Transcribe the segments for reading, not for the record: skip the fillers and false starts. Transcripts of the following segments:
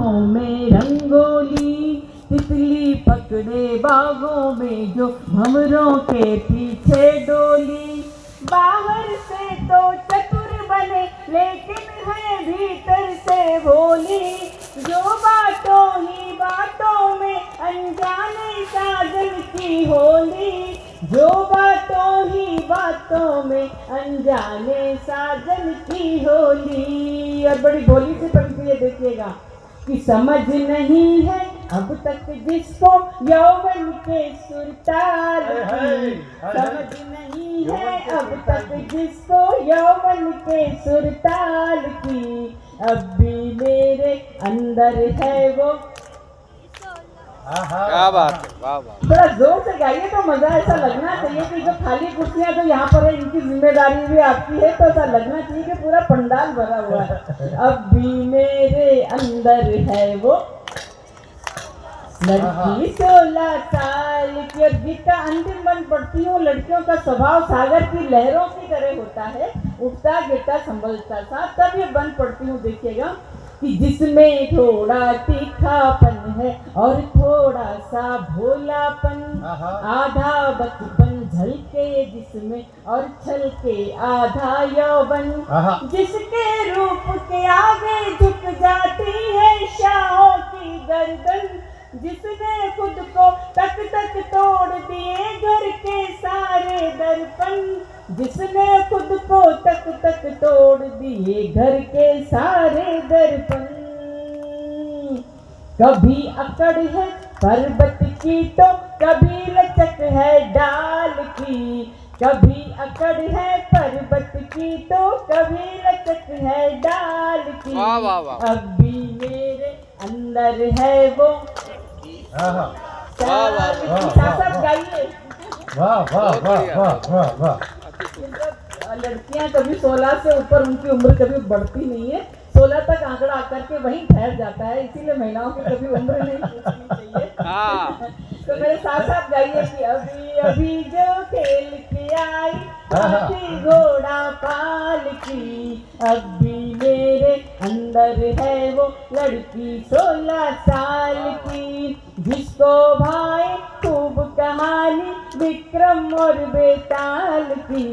बाहों में रंगोली, तितली पकड़े बागों में जो भंवरों के पीछे डोली। बाहर से तो चतुर बने लेकिन है भीतर से भोली, जो बातों ही बातों में अनजाने साजन की होली, जो बातों ही बातों में अनजाने साजन की होली। और बड़ी भोली सी पंक्ति है, देखिएगा कि समझ नहीं है अब तक जिसको यौवन के सुरताल की, समझ नहीं है अब तक जिसको यौवन के सुरताल की, अब भी मेरे अंदर है वो। क्या बात है, वाह वाह। थोड़ा जोर से गाइए तो मजा ऐसा लगना चाहिए कि जो खाली कुर्सियां तो यहाँ पर है, इनकी जिम्मेदारी भी आपकी है, तो ऐसा लगना चाहिए कि पूरा पंडाल भरा हुआ है। अब भी मेरे अंदर है वो लड़की 16 साल की। और गीत का अंतिम बन पढ़ती हूँ। लड़कियों का स्वभाव सागर की लहरों की तरह होता है, उठता गिरता संभलता सा। तब ये बन पढ़ती हूँ, देखिएगा कि जिसमें थोड़ा तीखापन है और थोड़ा सा भोलापन, आधा बचपन झलके जिसमें और छलके आधा यौवन, जिसके रूप के आगे झुक जाती है शाहों की गर्दन, जिसने खुद को तक तक तोड़ दिए घर के सारे दर्पण, जिसने खुद को तक तक तोड़ दिए घर के सारे दर्पण। कभी अकड़ है पर्वत की तो कभी लचक है डाल की, कभी अकड़ है पर्वत की तो कभी लचक है डाल की, वाह वाह वाह। अब भी मेरे अंदर है वो। वाह वाह वाह। सब गाइए। वाह वाह वाह वाह वाह वाह। लड़कियां कभी 16 से ऊपर उनकी उम्र कभी बढ़ती नहीं है, 16 तक आंकड़ा आकर के वहीं ठहर जाता है, इसीलिए महिलाओं की कभी उम्र नहीं पूछनी चाहिए। तो मेरे साथ साथ गाइए कि अभी अभी जो खेल के आई हाथी घोड़ा पाल की, अब भी मेरे अंदर है वो लड़की 16 साल की, जिसको भाई खूब कहानी विक्रम और बेताल की,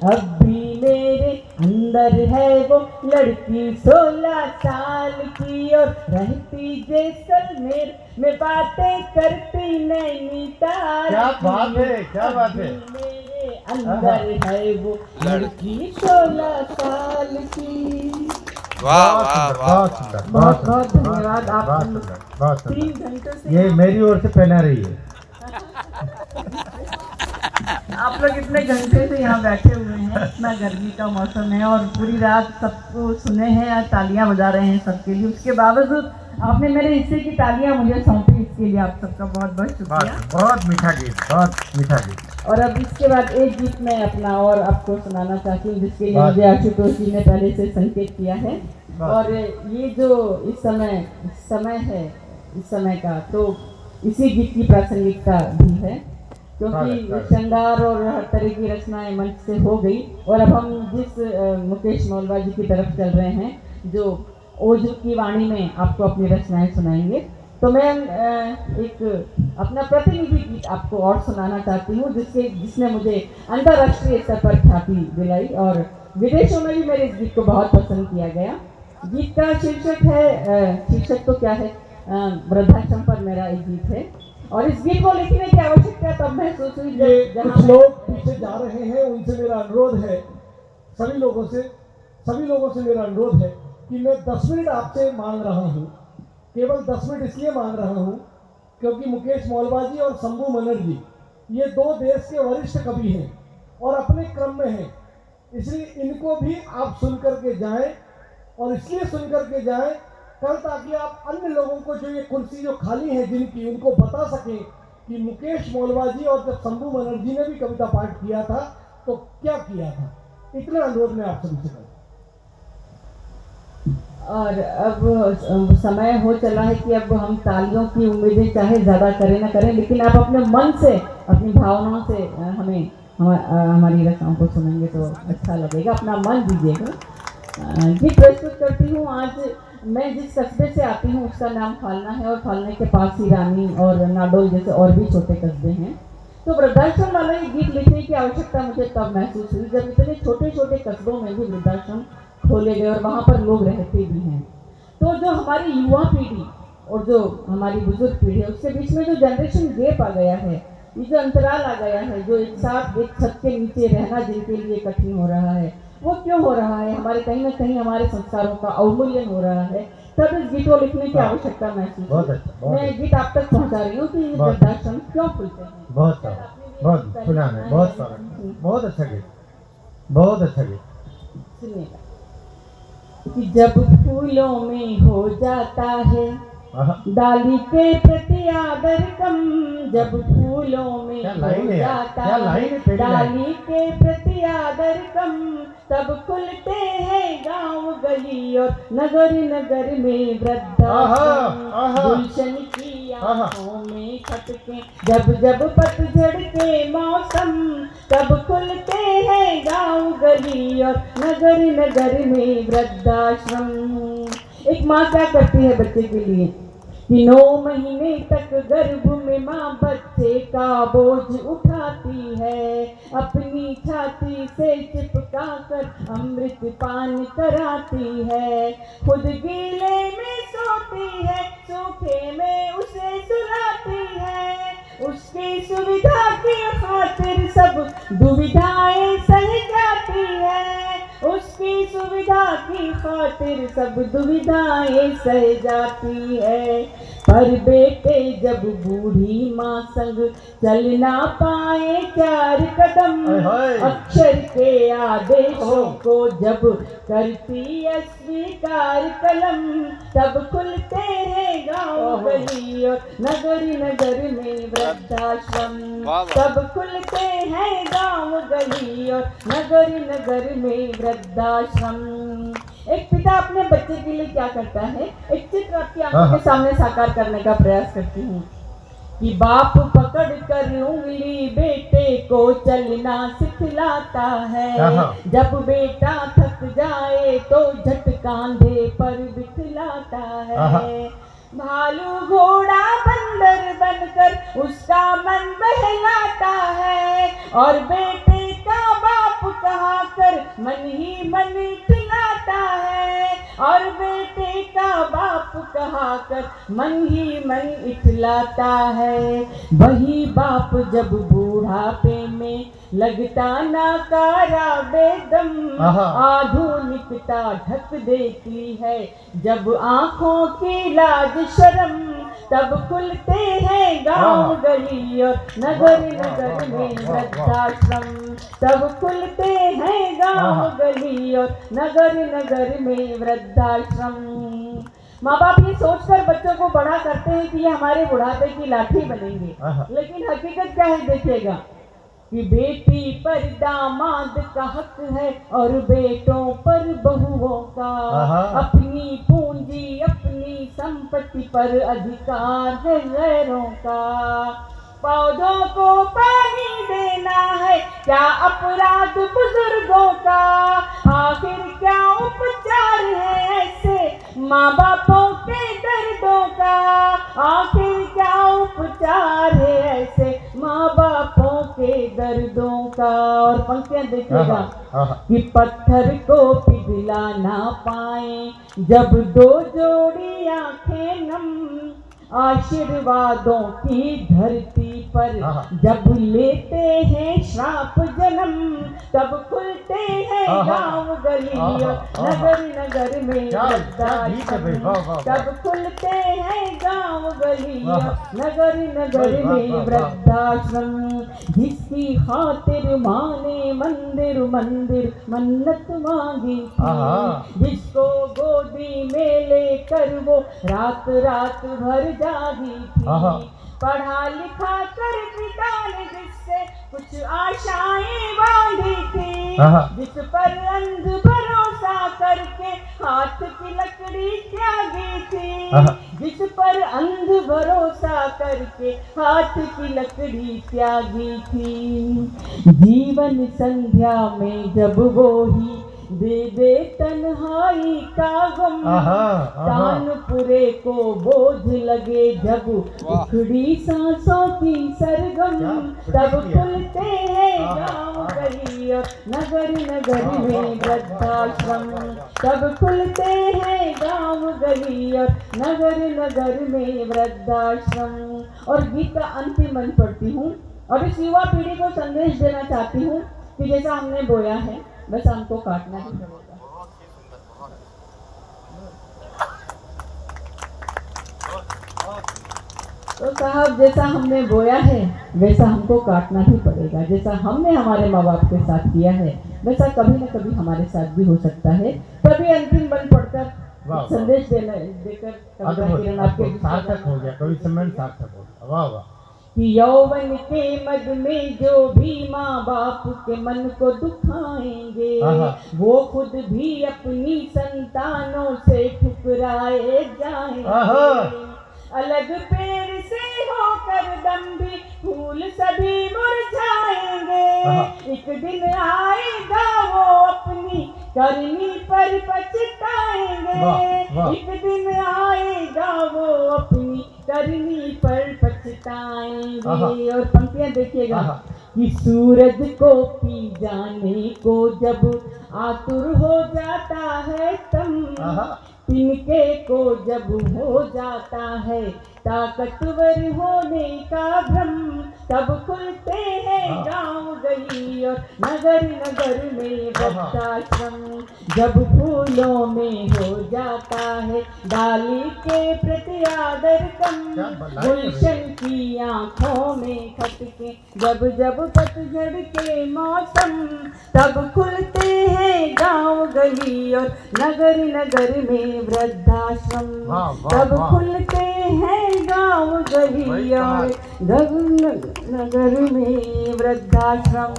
अब भी मेरे अंदर है वो लड़की 16 साल की। और रहती जैसलमेर में बातें करती नैनीताल, क्या बात है, क्या बात है। मेरे अंदर है वो लड़की 16 साल की। वाह वाह वाह। बहुत सुंदर, बहुत बहुत धन्यवाद। आप बहुत सुंदर, बहुत 3 सुंदर। घंटों से ये मेरी ओर से पहना रही है। आप लोग इतने घंटे से यहाँ बैठे हुए हैं, इतना गर्मी का मौसम है और पूरी रात सबको सुने हैं, तालियां बजा रहे हैं सबके लिए। उसके बावजूद आपने मेरे हिस्से की तालियां मुझे सौंपी, इसके लिए आप सबका बहुत बहुत शुक्रिया। बहुत मीठा गीत, बहुत मीठा गीत। और अब इसके बाद एक गीत मैं अपना और आपको सुनाना चाहती हूँ, जिसके लिए मुझे आशुतोष जी ने पहले से संकेत किया है। और ये जो इस समय है, इस समय का, तो इसी गीत की प्रासंगिकता भी है, क्योंकि श्रृंगार और हर तरह की रचनाएं मंच से हो गई। और अब हम जिस मुकेश मौलवा जी की तरफ चल रहे हैं, जो ओजू की वाणी में आपको अपनी रचनाएं सुनाएंगे, तो मैं एक अपना प्रतिनिधि गीत आपको और सुनाना चाहती हूँ, जिसने मुझे अंतर्राष्ट्रीय स्तर पर ख्याति दिलाई और विदेशों में भी मेरे इस गीत को बहुत पसंद किया गया। गीत का शीर्षक है, शीर्षक तो क्या है, वृद्धाश्रम पर मेरा एक गीत है। और इस गीत को लिखने की आवश्यकता तब महसूस हुई जब कुछ लोग पीछे जा रहे हैं, उनसे मेरा अनुरोध है, सभी लोगों से मेरा अनुरोध है कि मैं 10 मिनट आपसे मांग रहा हूँ। केवल 10 मिनट इसलिए मांग रहा हूँ क्योंकि मुकेश मौलवा जी और शंभू मनर जी ये 2 देश के वरिष्ठ कवि हैं और अपने क्रम में हैं, इसलिए इनको भी आप सुन करके जाएं। और इसलिए सुन करके जाएं कल, ताकि आप अन्य लोगों को जो ये कुर्सी जो खाली है जिनकी, उनको बता सकें कि मुकेश मौलवा जी और जब शंभू मनर जी ने भी कविता पाठ किया था तो क्या किया था। इतना अनुरोध मैं आप सभी से करता हूं। और अब समय हो चला है कि अब हम तालियों की उम्मीदें चाहे ज़्यादा करें ना करें, लेकिन आप अपने मन से, अपनी भावनाओं से हमारी रचनाओं को सुनेंगे तो अच्छा लगेगा। अपना मन दीजिएगा। गीत प्रस्तुत करती हूँ आज मैं जिस कस्बे से आती हूँ उसका नाम फालना है और फालने के पास ही रानी और नाडोल जैसे और भी छोटे कस्बे हैं। तो वृद्धाश्रम वाला ये गीत लिखने की आवश्यकता मुझे तब महसूस हुई जब इतने छोटे छोटे कस्बों में भी वृद्धाश्रम खोले गए और वहाँ पर लोग रहते भी हैं। तो जो हमारी युवा पीढ़ी और जो हमारी बुजुर्ग पीढ़ी है उसके बीच में जो जनरेशन गैप आ गया है, ये जो अंतराल आ गया है, जो एक साथ एक छत के नीचे रहना जिनके लिए कठिन हो रहा है, वो क्यों हो रहा है? हमारे कहीं ना कहीं हमारे संस्कारों का अवमूल्यन हो रहा है। तब इस गीत को लिखने की आवश्यकता महसूस बहुत हुई। अच्छा, बहुत मैं गीत आप तक पहुंचा रही हूँ कि बहुत वृद्धाश्रम क्यों खुलते हैं। बहुत सारा, बहुत सुना है, बहुत सारा, बहुत अच्छा गीत, बहुत अच्छा गीत। सुनिएगा कि जब फूलों में हो जाता है आहा, डाली के प्रति आदर कम, जब फूलों में क्या हो लाइन है यार, जाता क्या लाइन है, पहली लाइन। डाली के प्रति आदर कम, तब खुलते हैं गांव गली और नगर नगर में वृद्धाश्रम। आहा। गुलशन की आंखों में खटके जब जब पतझड़ के मौसम, तब खुलते हैं गांव गली और नगर नगर में वृद्धाश्रम। एक माँ क्या करती है बच्चे के लिए कि 9 महीने तक गर्भ में माँ बच्चे का बोझ उठाती है, अपनी छाती से चिपका कर अमृत पान कराती है, खुद गीले में सोती है, सूखे में उसे सुलाती है, उसकी सुविधा की खातिर सब दुविधाएं सह जाती है, उसकी सुविधा की खातिर सब दुविधाएं सह जाती है। पर बेटे जब बूढ़ी माँ संग चल ना पाए 4 कदम, हाय। अक्षर के आदेशों को जब करती अस्वीकार कलम, तब खुलते हैं गाँव गली और नगर नगर में वृद्धाश्रम। वाह, वाह। तब खुलते हैं गाँव गली और नगर नगर में वृद्धाश्रम। एक पिता अपने बच्चे के लिए क्या करता है, एक चित्र आपकी आंखों के सामने साकार करने का प्रयास करती हूँ कि बाप पकड़ कर उंगली बेटे को चलना सिखलाता है, जब बेटा थक जाए तो झट कांधे पर बिठलाता है, भालू घोड़ा बंदर बनकर उसका मन बहलाता है, और बेटे का बाप कहा कर मन ही मन खिलाता है, और बेटे का बाप कहा कर मन ही मन इठलाता है। वही बाप जब बूढ़ापे में लगता नाकारा बेदम, आधुनिकता ढक देती है जब आंखों की लाज शर्म, तब खुलते हैं गांव गली और नगर नगर में वृद्धाश्रम, तब खुलते हैं गांव गली और नगर नगर में वृद्धाश्रम। माँ बाप ये सोचकर बच्चों को बड़ा करते हैं कि ये हमारे बुढ़ापे की लाठी बनेंगे, लेकिन हकीकत क्या है देखिएगा कि बेटी पर दामाद का हक है और बेटों पर बहुओं का, अपनी पूंजी अपनी संपत्ति पर अधिकार है गैरों का, पौधों को पानी देना है क्या अपराध बुजुर्गों का, आखिर क्या उपचार है ऐसे माँ बापों के दर्दों का, आखिर क्या उपचार है ऐसे माँ बापों के दर्दों का। और पंक्तियां देखिएगा कि पत्थर को पिघला ना पाए जब 2 जोड़ी आंखें नम, आशीर्वादों की धरती पर जब लेते हैं श्राप जन्म, तब खुलते हैं गांव गली नगर नगर में वृद्धाश्रम, तब खुलते हैं गांव गली नगर नगर में वृद्धाश्रम, जिसकी खातिर माँ ने मंदिर मंदिर मन्नत मांगी थी, जिसको गोदी में लेकर वो रात रात भर जागी थी, पढ़ा लिखा कर पिता ने जिससे कुछ आशाएं बांधी थी, जिस पर अंध भरोसा करके हाथ की लकड़ी त्यागी थी, जिस पर अंध भरोसा करके हाथ की लकड़ी त्यागी थी। जीवन संध्या में जब वो ही दे दे तन्हाई का गम, आहा, आहा। तानपुरे को बोझ लगे जब उखड़ी सांसों की सरगम, तब खुलते हैं गाँव गली और नगर नगर में वृद्धाश्रम, तब खुलते हैं गाँव गली और नगर नगर में वृद्धाश्रम। और गीत का अंतिम मन पढ़ती हूँ और इस युवा पीढ़ी को संदेश देना चाहती हूँ कि जैसा हमने बोया है वैसा हमको काटना ही पड़ेगा। तो साहब जैसा हमने बोया है वैसा हमको काटना ही पड़ेगा। जैसा हमने हमारे माँ बाप के साथ किया है वैसा कभी न कभी हमारे साथ भी हो सकता है। तभी अंतिम बल पढ़कर संदेश देकर कविता किरण आपके सार्थक हो गया, कवि सम्मेलन सार्थक हो गया। वाह वाह। कि यौवन के मद में जो भी माँ बाप के मन को दुखाएंगे, वो खुद भी अपनी संतानों से ठुकराए जाएंगे। अलग पेड़ से होकर दम्भी फूल सभी मुरझाएंगे, एक दिन आएगा वो अपनी करनी पर पछताएंगे, एक दिन आएगा वो अपनी करनी पर पछताएंगे। और पंक्तियां देखिएगा कि सूरज को पी जाने को जब आतुर हो जाता है तम, तिनके को जब हो जाता है ताकतवर होने का भ्रम, तब खुलते हैं गांव गली और नगर नगर में वृद्धाश्रम, जब फूलों में हो जाता है डाली के प्रति आदर कम, गुलशन की आंखों में खटके जब जब पतझड़ के मौसम, तब खुलते हैं गांव गली और नगर नगर में वृद्धाश्रम, तब खुलते हैं गांव गली और नगर में वृद्धाश्रम।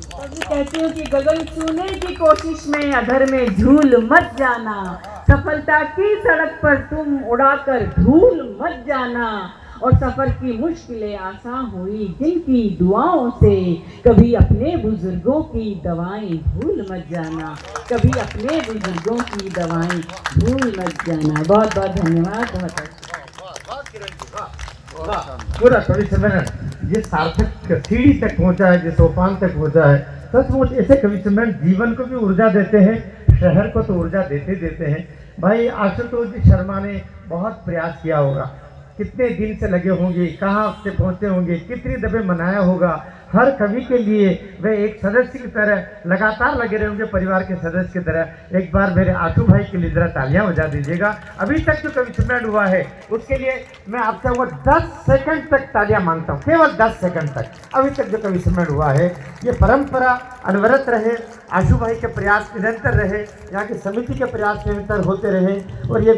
तभी कहती हूँ कि गगन छूने की कोशिश में अधर में झूल मत जाना, सफलता की सड़क पर तुम उड़ाकर धूल मत जाना, और सफर की मुश्किलें आसान हुई जिनकी दुआओं से, कभी अपने बुजुर्गों की दवाएं भूल मत जाना, कभी अपने बुजुर्गों की दवाएं भूल मत जाना। बहुत बहुत धन्यवाद। पूरा कवि सम्मेलन जिस सार्थक सीढ़ी तक पहुंचा है, जिस सोपान तक पहुंचा है, सचमुच ऐसे कवि सम्मेलन जीवन को भी ऊर्जा देते हैं, शहर को तो ऊर्जा देते देते हैं। भाई आशुतोष जी शर्मा ने बहुत प्रयास किया होगा, कितने दिन से लगे होंगे, कहाँ से पहुँचे होंगे, कितनी दफे मनाया होगा। हर कवि के लिए वे एक सदस्य की तरह लगातार लगे रहे होंगे, परिवार के सदस्य की तरह। एक बार मेरे आशु भाई के लिए जरा तालियां बजा दीजिएगा। अभी तक जो कवि सम्मेलन हुआ है उसके लिए मैं आपसे वो 10 सेकंड तक तालियां मांगता हूँ, केवल 10 सेकंड तक। अभी तक जो कवि सम्मेलन हुआ है ये परंपरा अनवरत रहे, आशु भाई के प्रयास निरंतर रहे, यहाँ की समिति के प्रयास निरंतर होते रहे, और ये